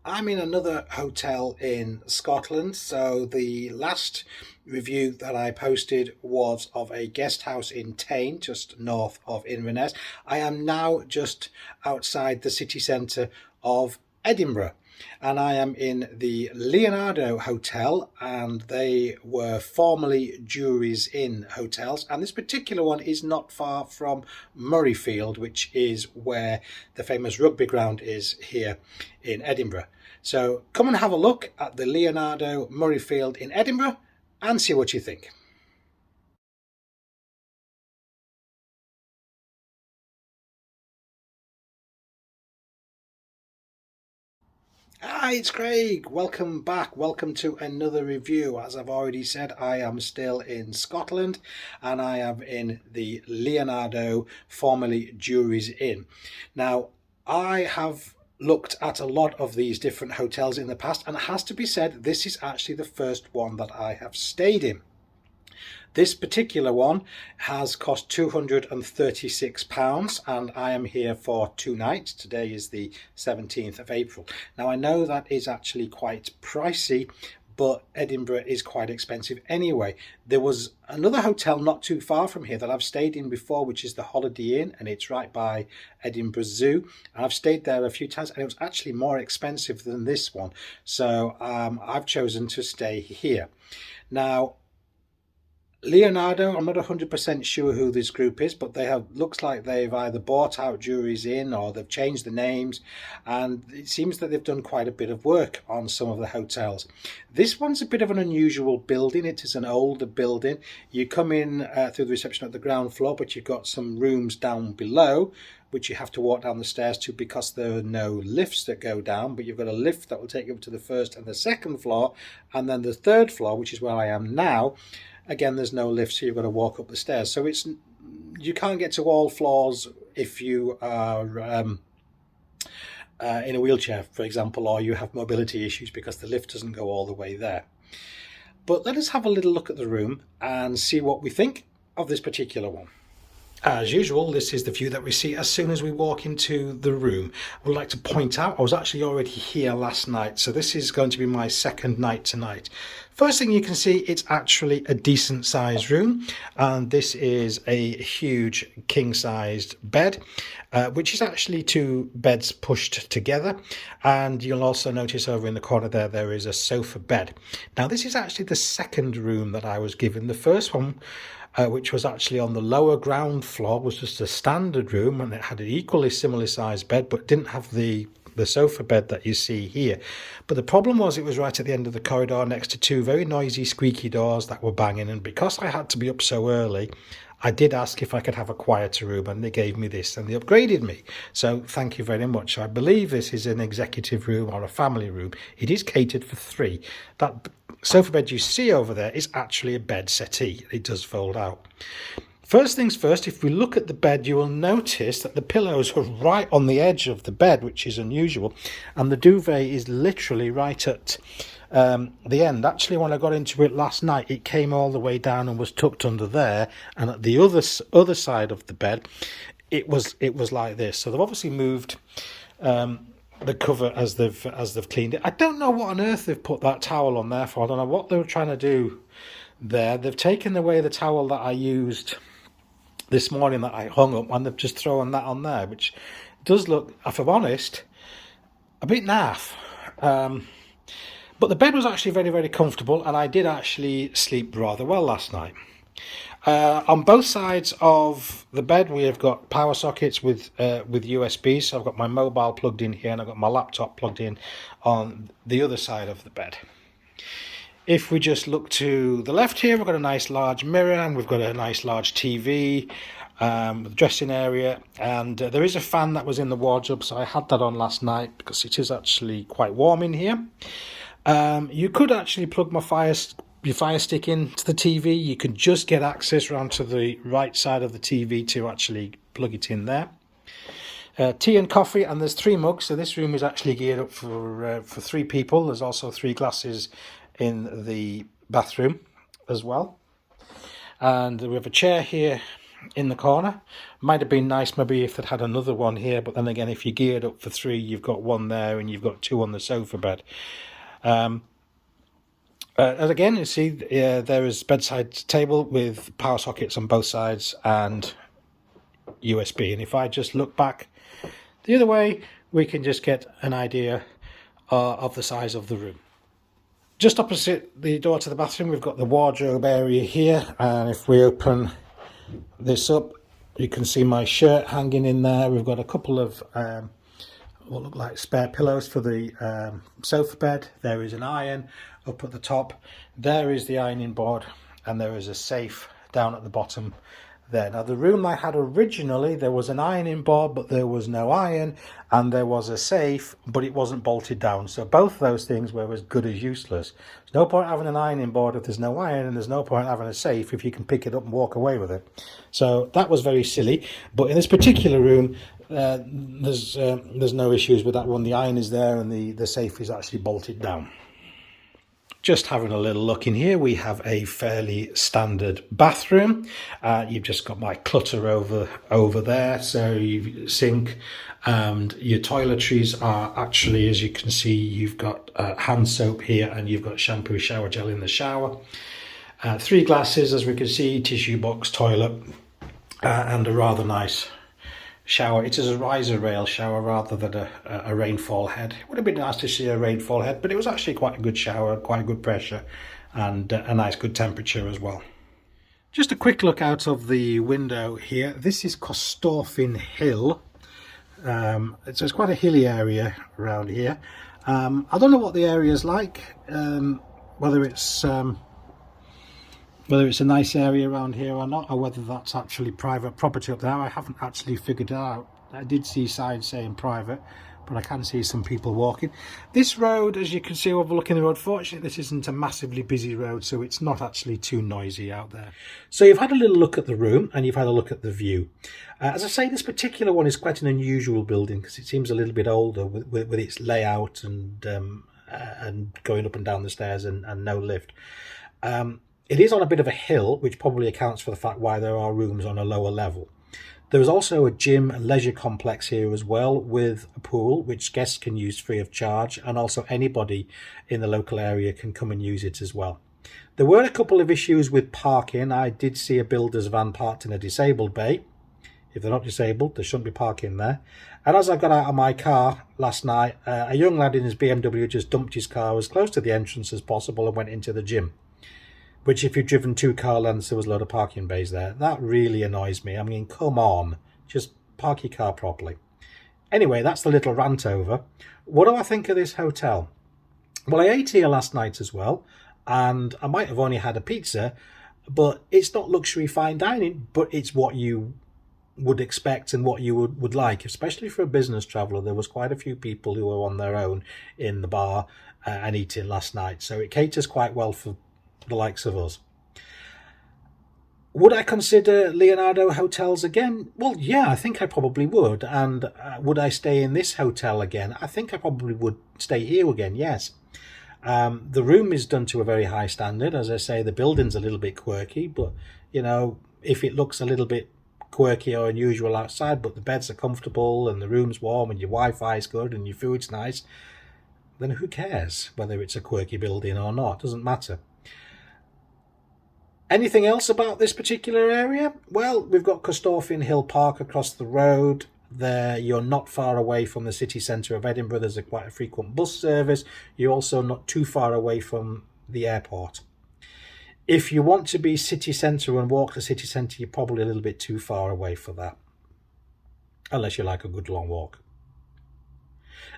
I'm in another hotel in Scotland. So the last review that I posted was of a guest house in Tain, just north of Inverness. I am now just outside the city centre of Edinburgh. And I am in the Leonardo Hotel, and they were formerly Jury's Inn hotels. And this particular one is not far from Murrayfield, which is where the famous rugby ground is here in Edinburgh. So come and have a look at the Leonardo Murrayfield in Edinburgh and see what you think. Hi, it's Craig. Welcome back. Welcome to another review. As I've already said, I am still in Scotland and I am in the Leonardo, formerly Jury's Inn. Now, I have looked at a lot of these different hotels in the past, and it has to be said, this is actually the first one that I have stayed in. This particular one has cost £236, and I am here for 2 nights. Today is the 17th of April. Now, I know that is actually quite pricey, but Edinburgh is quite expensive anyway. There was another hotel not too far from here that I've stayed in before, which is the Holiday Inn, and it's right by Edinburgh Zoo. And I've stayed there a few times, and it was actually more expensive than this one. So I've chosen to stay here. Now, Leonardo, I'm not 100% sure who this group is, but they have looks like they've either bought out Jury's Inn or they've changed the names, and it seems that they've done quite a bit of work on some of the hotels. This one's a bit of an unusual building. It is an older building. You come in through the reception at the ground floor, but you've got some rooms down below which you have to walk down the stairs to because there are no lifts that go down, but you've got a lift that will take you up to the first and the second floor, and then the third floor, which is where I am now. Again, there's no lift, so you've got to walk up the stairs. So you can't get to all floors if you are in a wheelchair, for example, or you have mobility issues because the lift doesn't go all the way there. But let us have a little look at the room and see what we think of this particular one. As usual, this is the view that we see as soon as we walk into the room. I would like to point out I was actually already here last night, so this is going to be my second night tonight. First thing you can see, it's actually a decent sized room, and this is a huge king-sized bed, which is actually two beds pushed together. And you'll also notice over in the corner there is a sofa bed. Now, this is actually the second room that I was given. The first one, which was actually on the lower ground floor, was just a standard room, and it had an equally similar sized bed, but didn't have the sofa bed that you see here. But the problem was it was right at the end of the corridor next to two very noisy, squeaky doors that were banging, and because I had to be up so early, I did ask if I could have a quieter room, and they gave me this, and they upgraded me. So thank you very much. I believe this is an executive room or a family room. It is catered for three. That sofa bed you see over there is actually a bed settee. It does fold out. First things first, if we look at the bed, you will notice that the pillows are right on the edge of the bed, which is unusual, and the duvet is literally right at the end. Actually, when I got into it last night, it came all the way down and was tucked under there, and at the other side of the bed, it was like this. So they've obviously moved the cover as they've cleaned it. I don't know what on earth they've put that towel on there for. I don't know what they were trying to do there. They've taken away the towel that I used this morning that I hung up, and they've just thrown that on there, which does look, if I'm honest, a bit naff. But the bed was actually very, very comfortable, and I did actually sleep rather well last night. On both sides of the bed, we have got power sockets with USB. So I've got my mobile plugged in here, and I've got my laptop plugged in on the other side of the bed. If we just look to the left here, we've got a nice large mirror, and we've got a nice large TV, the dressing area, and there is a fan that was in the wardrobe, so I had that on last night because it is actually quite warm in here. You could actually plug your fire stick into the TV. You could just get access around to the right side of the TV to actually plug it in there. Tea and coffee, and there's 3 mugs, so this room is actually geared up for 3 people. There's also 3 glasses in the bathroom as well, and we have a chair here in the corner. Might have been nice maybe if they'd had another one here, but then again, if you're geared up for 3, you've got one there and you've got 2 on the sofa bed. And again, you see there is bedside table with power sockets on both sides and USB. And if I just look back the other way, we can just get an idea of the size of the room. Just opposite the door to the bathroom, we've got the wardrobe area here, and if we open this up, you can see my shirt hanging in there. We've got a couple of what look like spare pillows for the sofa bed. There is an iron up at the top. There is the ironing board, and there is a safe down at the bottom there. Now, the room I had originally, there was an ironing board, but there was no iron, and there was a safe, but it wasn't bolted down. So both those things were as good as useless. There's no point having an ironing board if there's no iron, and there's no point having a safe if you can pick it up and walk away with it. So that was very silly. But in this particular room, there's no issues with that one. The iron is there, and the safe is actually bolted down. Just having a little look in here, we have a fairly standard bathroom. You've just got my clutter over there, so your sink and your toiletries are actually, as you can see, you've got hand soap here and you've got shampoo, shower gel in the shower. 3 glasses, as we can see, tissue box, toilet, and a rather nice shower. It is a riser rail shower rather than a rainfall head. It would have been nice to see a rainfall head, but it was actually quite a good shower, quite a good pressure, and a nice good temperature as well. Just a quick look out of the window here. This is Corstorphine Hill. It's quite a hilly area around here. I don't know what the area is like, whether it's a nice area around here or not, or whether that's actually private property up there. I haven't actually figured it out. I did see signs saying private, but I can see some people walking. This road, as you can see overlooking the road, fortunately this isn't a massively busy road, so it's not actually too noisy out there. So you've had a little look at the room and you've had a look at the view. As I say, this particular one is quite an unusual building because it seems a little bit older with its layout and going up and down the stairs and no lift. It is on a bit of a hill, which probably accounts for the fact why there are rooms on a lower level. There is also a gym and leisure complex here as well, with a pool which guests can use free of charge, and also anybody in the local area can come and use it as well. There were a couple of issues with parking. I did see a builder's van parked in a disabled bay. If they're not disabled, there shouldn't be parking there. And as I got out of my car last night, a young lad in his BMW just dumped his car as close to the entrance as possible and went into the gym. Which, if you've driven 2 car lengths, there was a load of parking bays there. That really annoys me. I mean, come on, just park your car properly. Anyway, that's the little rant over. What do I think of this hotel? Well, I ate here last night as well, and I might have only had a pizza, but it's not luxury fine dining, but it's what you would expect and what you would like, especially for a business traveller. There was quite a few people who were on their own in the bar and eating last night, so it caters quite well for the likes of us. Would I consider Leonardo hotels again? Well, yeah, I think I probably would. And would I stay in this hotel again? I think I probably would stay here again, yes. The room is done to a very high standard. As I say, the building's a little bit quirky, but, you know, if it looks a little bit quirky or unusual outside, but the beds are comfortable and the room's warm and your Wi-Fi is good and your food's nice, then who cares whether it's a quirky building or not? It doesn't matter. Anything else about this particular area? Well, we've got Corstorphine Hill Park across the road. There, you're not far away from the city centre of Edinburgh. There's quite a frequent bus service. You're also not too far away from the airport. If you want to be city centre and walk the city centre, you're probably a little bit too far away for that, unless you like a good long walk.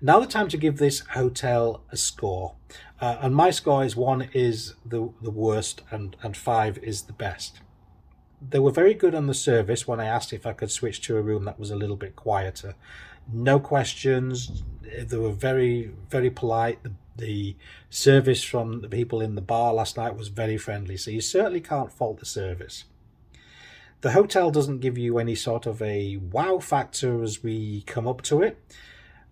Now the time to give this hotel a score. And my score is 1 is the worst and 5 is the best. They were very good on the service when I asked if I could switch to a room that was a little bit quieter. No questions. They were very, very polite. The service from the people in the bar last night was very friendly. So you certainly can't fault the service. The hotel doesn't give you any sort of a wow factor as we come up to it.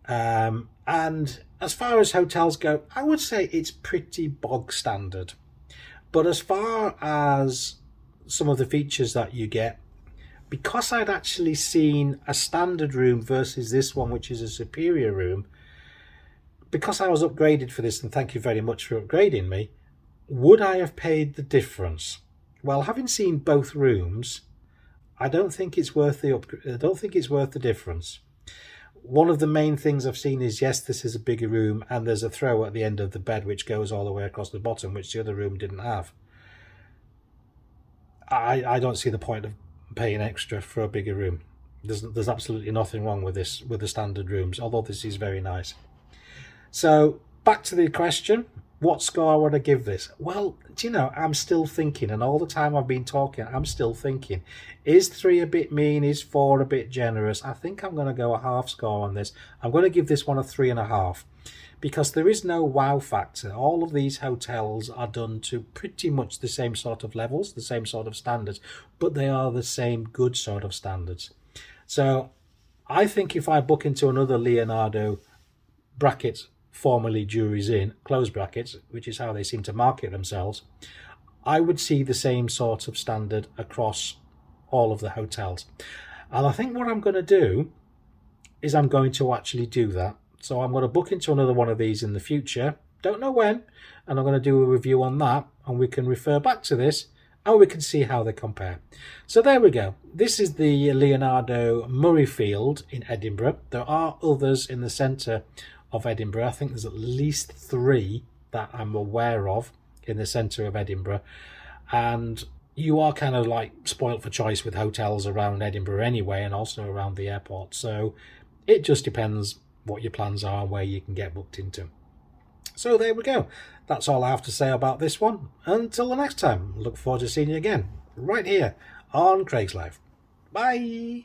And as far as hotels go, I would say it's pretty bog standard. But as far as some of the features that you get, because I'd actually seen a standard room versus this one, which is a superior room, because I was upgraded for this, and thank you very much for upgrading me, would I have paid the difference? Well, having seen both rooms, I don't think it's worth the difference. One of the main things I've seen is, yes, this is a bigger room, and there's a throw at the end of the bed which goes all the way across the bottom, which the other room didn't have. I don't see the point of paying extra for a bigger room. There's absolutely nothing wrong with this, with the standard rooms, although this is very nice. So back to the question, what score would I give this? Well, do you know, I'm still thinking, and all the time I've been talking, I'm still thinking, is 3 a bit mean? Is 4 a bit generous? I think I'm going to go a half score on this. I'm going to give this one a 3.5, because there is no wow factor. All of these hotels are done to pretty much the same sort of levels, the same sort of standards, but they are the same good sort of standards. So I think if I book into another Leonardo, brackets, formerly Jury's Inn, close brackets, which is how they seem to market themselves, I would see the same sort of standard across all of the hotels. And I think what I'm going to do is I'm going to actually do that. So I'm going to book into another one of these in the future, don't know when, and I'm going to do a review on that, and we can refer back to this and we can see how they compare. So there we go. This is the Leonardo Murrayfield in Edinburgh. There are others in the centre of Edinburgh. I think there's at least 3 that I'm aware of in the centre of Edinburgh, and you are kind of like spoilt for choice with hotels around Edinburgh anyway, and also around the airport. So it just depends what your plans are and where you can get booked into. So there we go. That's all I have to say about this one. Until the next time, look forward to seeing you again right here on Craig's Life. Bye.